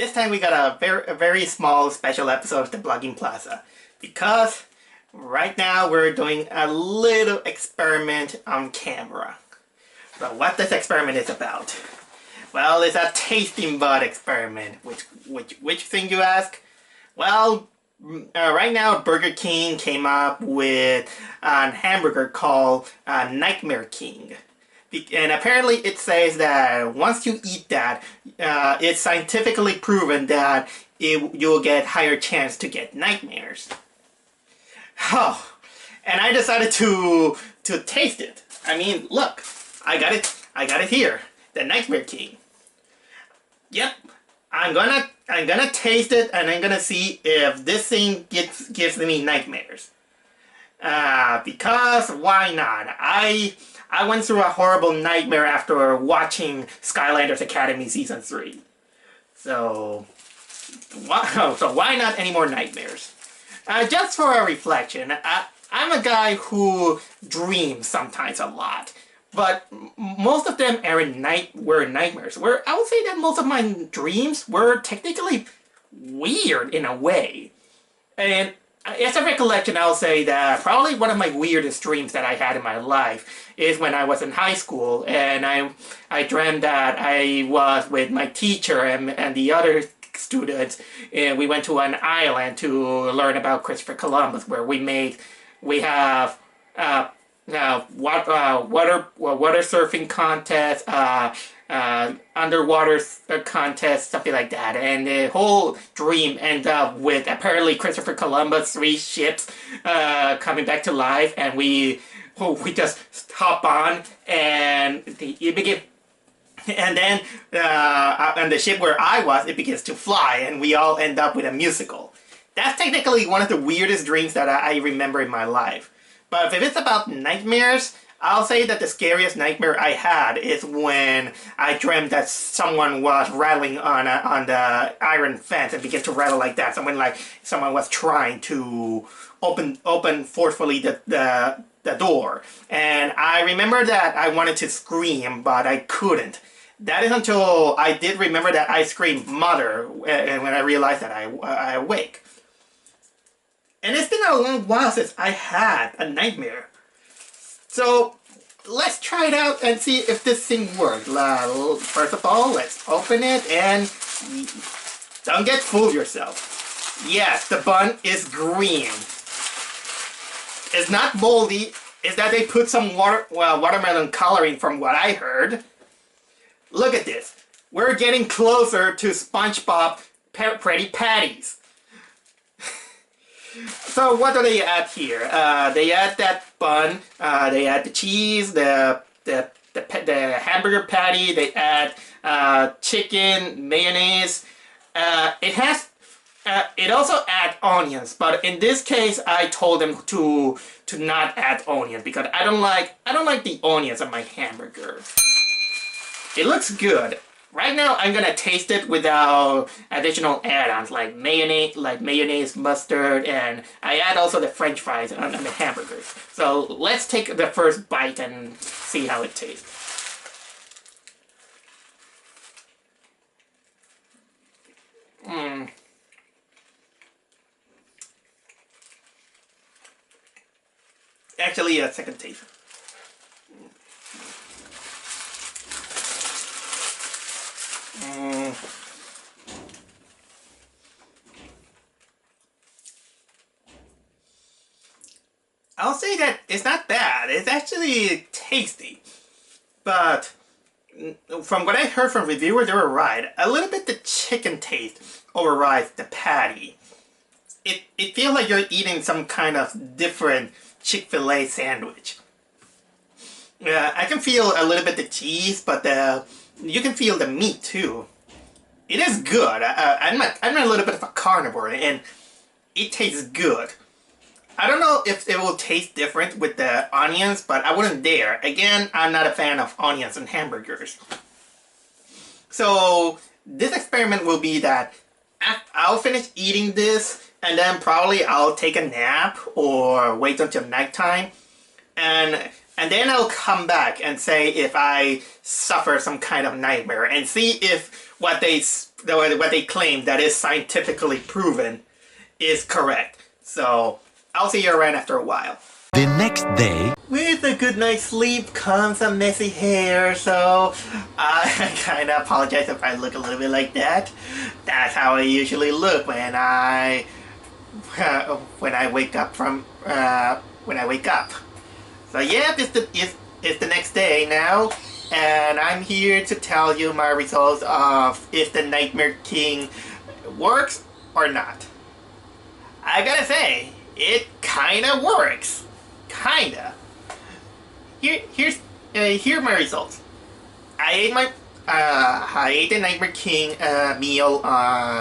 This time we got a very small special episode of the Blogging Plaza because right now we're doing a little experiment on camera. But what this experiment is about? Well, it's a tasting bud experiment. Which thing you ask? Well, right now Burger King came up with a hamburger called Nightmare King. And apparently it says that once you eat that, it's scientifically proven that you'll get higher chance to get nightmares. Oh, and I decided to taste it. I mean, look, I got it here, the Nightmare King. Yep, I'm gonna taste it and I'm gonna see if this thing gives me nightmares. Because why not? I went through a horrible nightmare after watching Skylanders Academy Season 3. So why not any more nightmares? Just for a reflection, I'm a guy who dreams sometimes a lot. But most of them were nightmares. I would say that most of my dreams were technically weird in a way. And as a recollection, I'll say that probably one of my weirdest dreams that I had in my life is when I was in high school and I dreamt that I was with my teacher and the other students, and we went to an island to learn about Christopher Columbus, where we have water surfing contest, underwater contest, something like that. And the whole dream ended up with apparently Christopher Columbus' 3 ships coming back to life, and we just hop on and it begins. And then on the ship where I was, it begins to fly, and we all end up with a musical. That's technically one of the weirdest dreams that I remember in my life. But if it's about nightmares, I'll say that the scariest nightmare I had is when I dreamt that someone was rattling on the iron fence and began to rattle like that. Someone was trying to open forcefully the door. And I remember that I wanted to scream, but I couldn't. That is until I did remember that I screamed "Mother" and when I realized that I awake. And it's been a long while since I had a nightmare. So let's try it out and see if this thing works. First of all, let's open it and don't get fooled yourself. Yes, the bun is green. It's not moldy. It's that they put some watermelon coloring from what I heard. Look at this. We're getting closer to SpongeBob Pretty Patties. So what do they add here? They add that bun, they add the cheese, the hamburger patty, they add chicken, mayonnaise. It also adds onions, but in this case I told them to not add onions because I don't like the onions on my hamburger. It looks good. Right now, I'm gonna taste it without additional add-ons like mayonnaise, mustard, and I add also the French fries on the hamburgers. So let's take the first bite and see how it tastes. Actually, a second taste. I'll say that it's not bad. It's actually tasty. But from what I heard from reviewers, they were right. A little bit the chicken taste overrides the patty. It feels like you're eating some kind of different Chick-fil-A sandwich. I can feel a little bit the cheese, but you can feel the meat too. It is good. I'm a little bit of a carnivore, and it tastes good. I don't know if it will taste different with the onions, but I wouldn't dare. Again, I'm not a fan of onions and hamburgers. So this experiment will be that I'll finish eating this, and then probably I'll take a nap or wait until nighttime, and then I'll come back and say if I suffer some kind of nightmare and see if what they what they claim that is scientifically proven is correct. So I'll see you around after a while. The next day, with a good night's sleep comes some messy hair, so I kind of apologize if I look a little bit like that. That's how I usually look when I wake up from when I wake up. So yeah, it's the next day now, and I'm here to tell you my results of if the Nightmare King works or not. I gotta say, it kinda works. Kinda. Here are my results. I ate the Nightmare King meal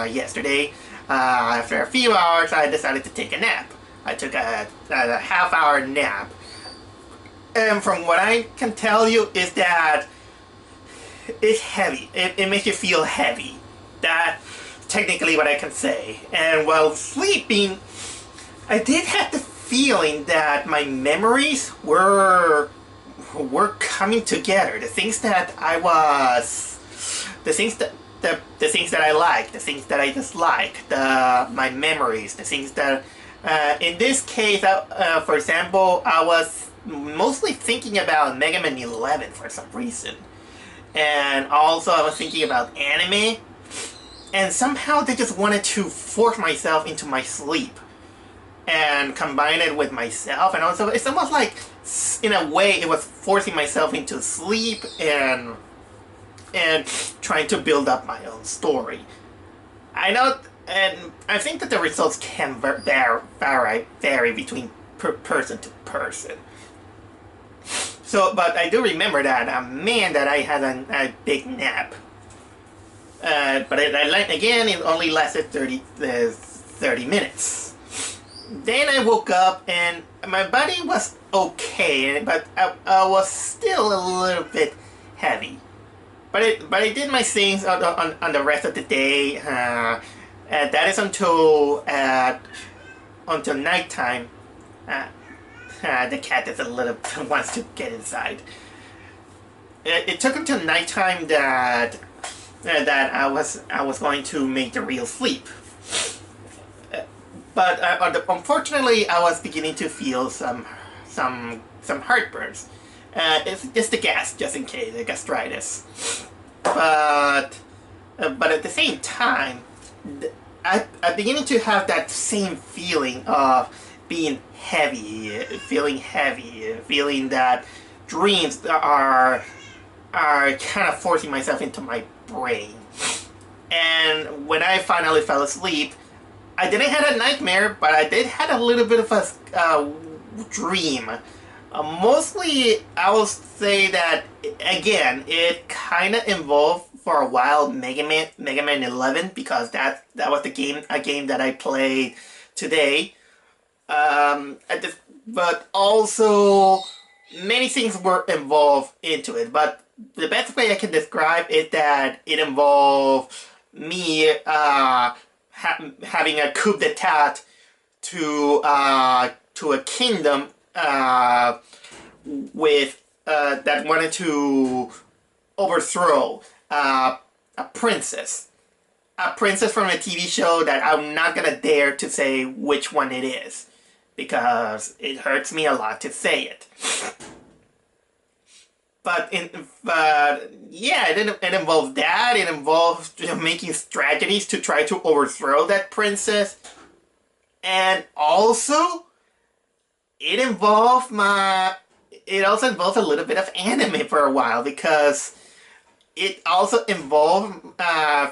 yesterday. After a few hours, I decided to take a nap. I took a half-hour nap. And from what I can tell you is that it's heavy. It makes you feel heavy. That's technically what I can say. And while sleeping, I did have the feeling that my memories were coming together. The things that I was, the things that I like, the things that I dislike, my memories, the things that, in this case, for example, I was mostly thinking about Mega Man 11 for some reason, and also I was thinking about anime, and somehow they just wanted to force myself into my sleep and combine it with myself, and also it's almost like, in a way, it was forcing myself into sleep and trying to build up my own story. I know, and I think that the results can vary between person to person. So, but I do remember that, man, that I had a big nap. But again, it only lasted 30 minutes. Then I woke up and my body was okay, but I was still a little bit heavy. But I did my things on the rest of the day. That is until nighttime. The cat is a little wants to get inside. It took until nighttime that I was going to make the real sleep. But unfortunately, I was beginning to feel some heartburns. It's just the gas, just in case, the gastritis. But at the same time, I'm beginning to have that same feeling of being heavy, feeling that dreams are kind of forcing myself into my brain. And when I finally fell asleep, I didn't have a nightmare, but I did have a little bit of a dream. Mostly, I will say that, again, it kind of involved for a while Mega Man 11, because that was a game that I played today. But also, many things were involved into it. But the best way I can describe it that it involved me having a coup d'etat to a kingdom with that wanted to overthrow a princess from a TV show that I'm not gonna dare to say which one it is, because it hurts me a lot to say it. But yeah, it involves that. It involves making strategies to try to overthrow that princess, and also it also involved a little bit of anime for a while, because it also involved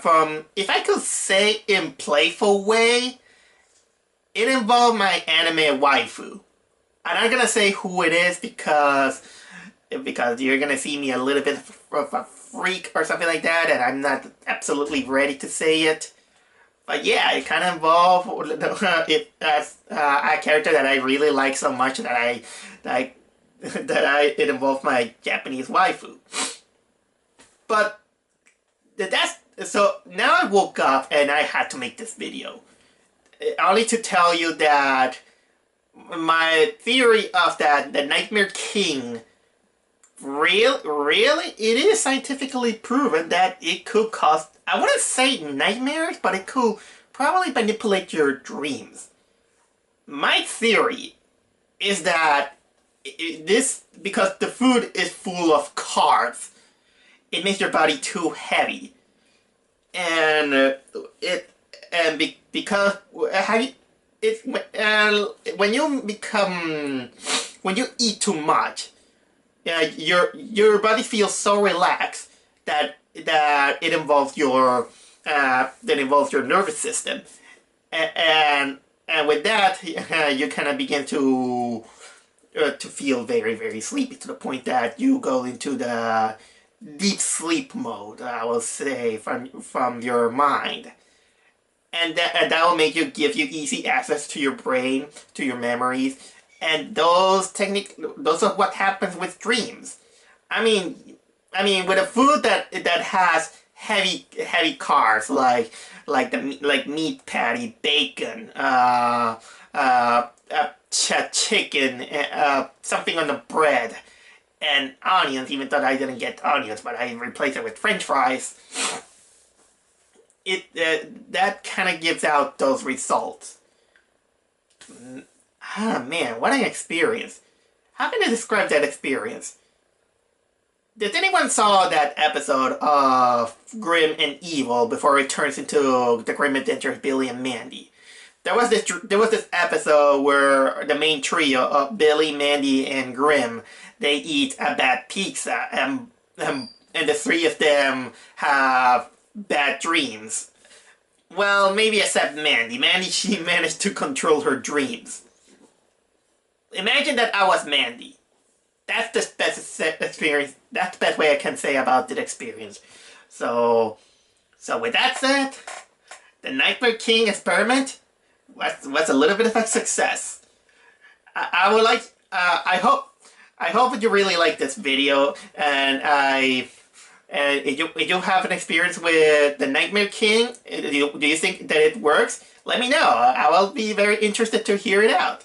from, if I could say in playful way, it involved my anime waifu. I'm not gonna say who it is because you're gonna see me a little bit of a freak or something like that, and I'm not absolutely ready to say it. But yeah, it kind of involved a character that I really like so much that it involved my Japanese waifu. But so now I woke up and I had to make this video, only to tell you that my theory of that the Nightmare King Really, it is scientifically proven that it could cause, I wouldn't say nightmares, but it could probably manipulate your dreams. My theory is that this, because the food is full of carbs, it makes your body too heavy. And it and because have you it when you become when you eat too much, your body feels so relaxed that it involves your nervous system, and with that you kind of begin to feel very, very sleepy, to the point that you go into the deep sleep mode, I will say, from your mind. And that will make give you easy access to your brain, to your memories, and those are what happens with dreams. I mean, with a food that has heavy carbs, like meat patty, bacon, chicken, something on the bread, and onions, even though I didn't get onions, but I replaced it with French fries. That kind of gives out those results. Ah, man, what an experience. How can I describe that experience? Did anyone saw that episode of Grim and Evil before it turns into the Grim Adventures of Billy and Mandy? There was this episode where the main trio of Billy, Mandy, and Grim, they eat a bad pizza, and the three of them have bad dreams. Well, maybe except Mandy. Mandy, she managed to control her dreams. Imagine that I was Mandy. That's the best experience. That's the best way I can say about the experience. So with that said, the Nightmare King experiment was a little bit of a success. I would like. I hope you really like this video, and if you have an experience with the Nightmare King, do you think that it works? Let me know. I will be very interested to hear it out.